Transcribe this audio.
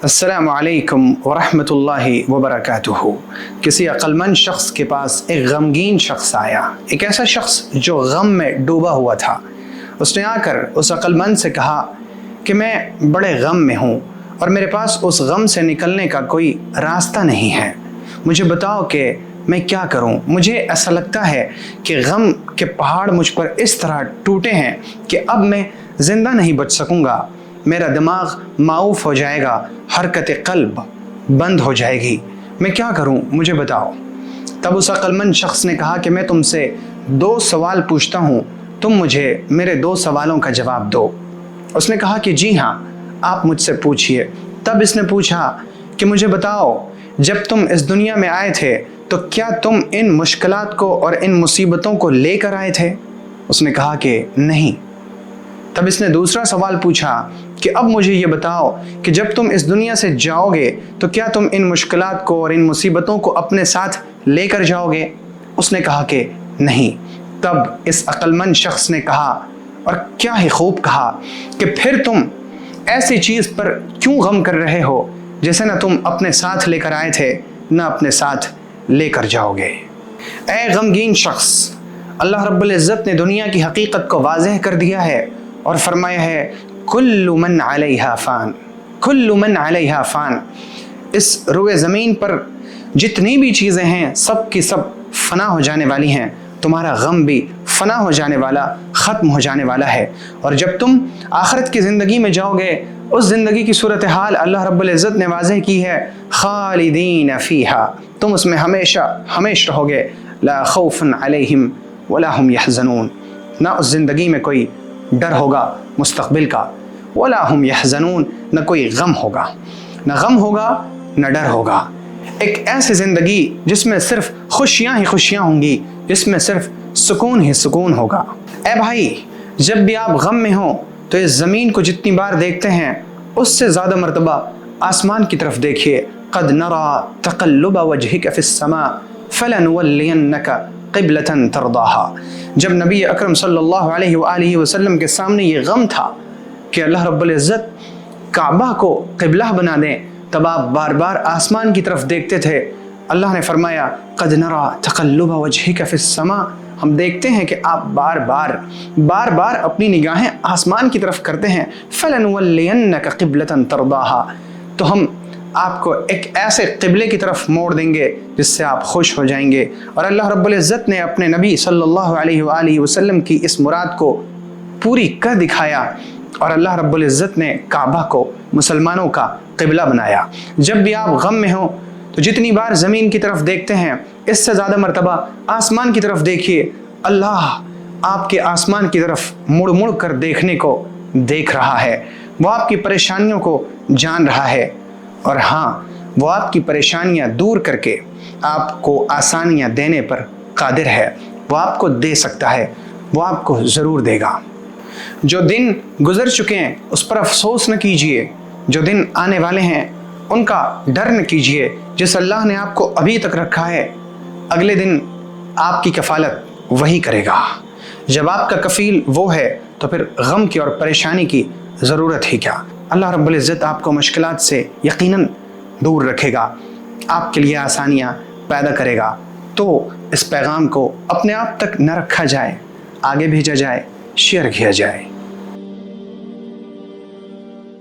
अस्सलामु अलैकुम वरहमतुल्लाहि वबरकातुहू। किसी अक्लमंद शख्स के पास एक गमगीन शख्स आया, एक ऐसा शख्स जो गम में डूबा हुआ था। उसने आकर उस अक्लमंद से कहा कि मैं बड़े गम में हूँ और मेरे पास उस गम से निकलने का कोई रास्ता नहीं है, मुझे बताओ कि मैं क्या करूँ। मुझे ऐसा लगता है कि गम के पहाड़ मुझ पर इस तरह टूटे हैं कि अब मैं ज़िंदा नहीं बच सकूँगा, मेरा दिमाग माऊफ हो जाएगा, हरकत कल्ब बंद हो जाएगी, मैं क्या करूं, मुझे बताओ। तब उस अक्लमंद शख्स ने कहा कि मैं तुमसे 2 सवाल पूछता हूं, तुम मुझे मेरे 2 सवालों का जवाब दो। उसने कहा कि जी हाँ, आप मुझसे पूछिए। तब इसने पूछा कि मुझे बताओ, जब तुम इस दुनिया में आए थे तो क्या तुम इन मुश्किलात को और इन मुसीबतों को लेकर आए थे? उसने कहा कि नहीं। तब इसने दूसरा सवाल पूछा कि अब मुझे ये बताओ कि जब तुम इस दुनिया से जाओगे तो क्या तुम इन मुश्किलात को और इन मुसीबतों को अपने साथ लेकर जाओगे? उसने कहा कि नहीं। तब इस अक्लमंद शख्स ने कहा, और क्या ही खूब कहा, कि फिर तुम ऐसी चीज़ पर क्यों गम कर रहे हो जिसे ना तुम अपने साथ लेकर आए थे ना अपने साथ लेकर जाओगे। ऐ गमगीन शख्स, अल्लाह रब्बुल इज़्ज़त ने दुनिया की हकीकत को वाज़ेह कर दिया है और फरमाया है कुल्लु मन अलैहा फ़ान, कुल्लु मन अलैहा फ़ान। इस रुए ज़मीन पर जितनी भी चीज़ें हैं सब की सब फ़ना हो जाने वाली हैं, तुम्हारा गम भी फ़ना हो जाने वाला, ख़त्म हो जाने वाला है। और जब तुम आखिरत की ज़िंदगी में जाओगे, उस ज़िंदगी की सूरत हाल अल्लाह रब्बुल इज़्ज़त ने वाज़ेह की है, खालिदीन फ़ीहा, तुम उसमें हमेशा हमेशा रहोगे, ला खौफ़ुन अलैहिम वला हुम यहज़नून, ना उस ज़िंदगी में कोई डर होगा मुस्तक़बिल का, वला हुम यहज़नून, न कोई गम होगा, न गम होगा न डर होगा। एक ऐसी ज़िंदगी जिसमें सिर्फ खुशियाँ ही खुशियाँ होंगी, जिसमें सिर्फ सुकून ही सुकून होगा। ए भाई, जब भी आप गम में हो तो इस ज़मीन को जितनी बार देखते हैं उससे ज़्यादा मरतबा आसमान की तरफ देखिए। क़द नरा तक़ल्लुब वजहिक फ़िस्समा फ़लनुवल्लियन्नका क़िबलतन तरदाहा। जब नबी अकरम सल्लल्लाहु अलैहि वसल्लम के सामने ये गम था कि अल्लाह रब्बुल इज़्ज़त काबा को क़िबला बना दें, तब आप बार बार आसमान की तरफ देखते थे। अल्लाह ने फरमाया क़द नरा तक़ल्लुब वजहिक फ़िस्समा, हम देखते हैं कि आप बार बार अपनी निगाहें आसमान की तरफ करते हैं। फ़लनुवल्लियन्नका क़िबलतन तरदाहा, तो हम आपको एक ऐसे क़िबले की तरफ मोड़ देंगे जिससे आप खुश हो जाएंगे। और अल्लाह रब्बुल इज़्ज़त ने अपने नबी सल्लल्लाहु अलैहि वसल्लम की इस मुराद को पूरी कर दिखाया और अल्लाह रब्बुल इज़्ज़त ने काबा को मुसलमानों का क़िबला बनाया। जब भी आप गम में हो तो जितनी बार ज़मीन की तरफ देखते हैं इससे ज़्यादा मरतबा आसमान की तरफ देखिए। अल्लाह आपके आसमान की तरफ मुड़ मुड़ कर देखने को देख रहा है, वो आपकी परेशानियों को जान रहा है, और हाँ, वो आपकी परेशानियाँ दूर करके आपको आसानियाँ देने पर कादिर है। वो आपको दे सकता है, वो आपको ज़रूर देगा। जो दिन गुज़र चुके हैं उस पर अफसोस न कीजिए, जो दिन आने वाले हैं उनका डर न कीजिए। जिस अल्लाह ने आपको अभी तक रखा है, अगले दिन आपकी कफ़ालत वही करेगा। जब आपका कफ़ील वो है तो फिर गम की और परेशानी की ज़रूरत ही क्या। अल्लाह रब्बुल इज़्ज़त आपको मुश्किलात से यकीनन दूर रखेगा, आपके लिए आसानियाँ पैदा करेगा। तो इस पैगाम को अपने आप तक न रखा जाए, आगे भेजा जाए, शेयर किया जाए।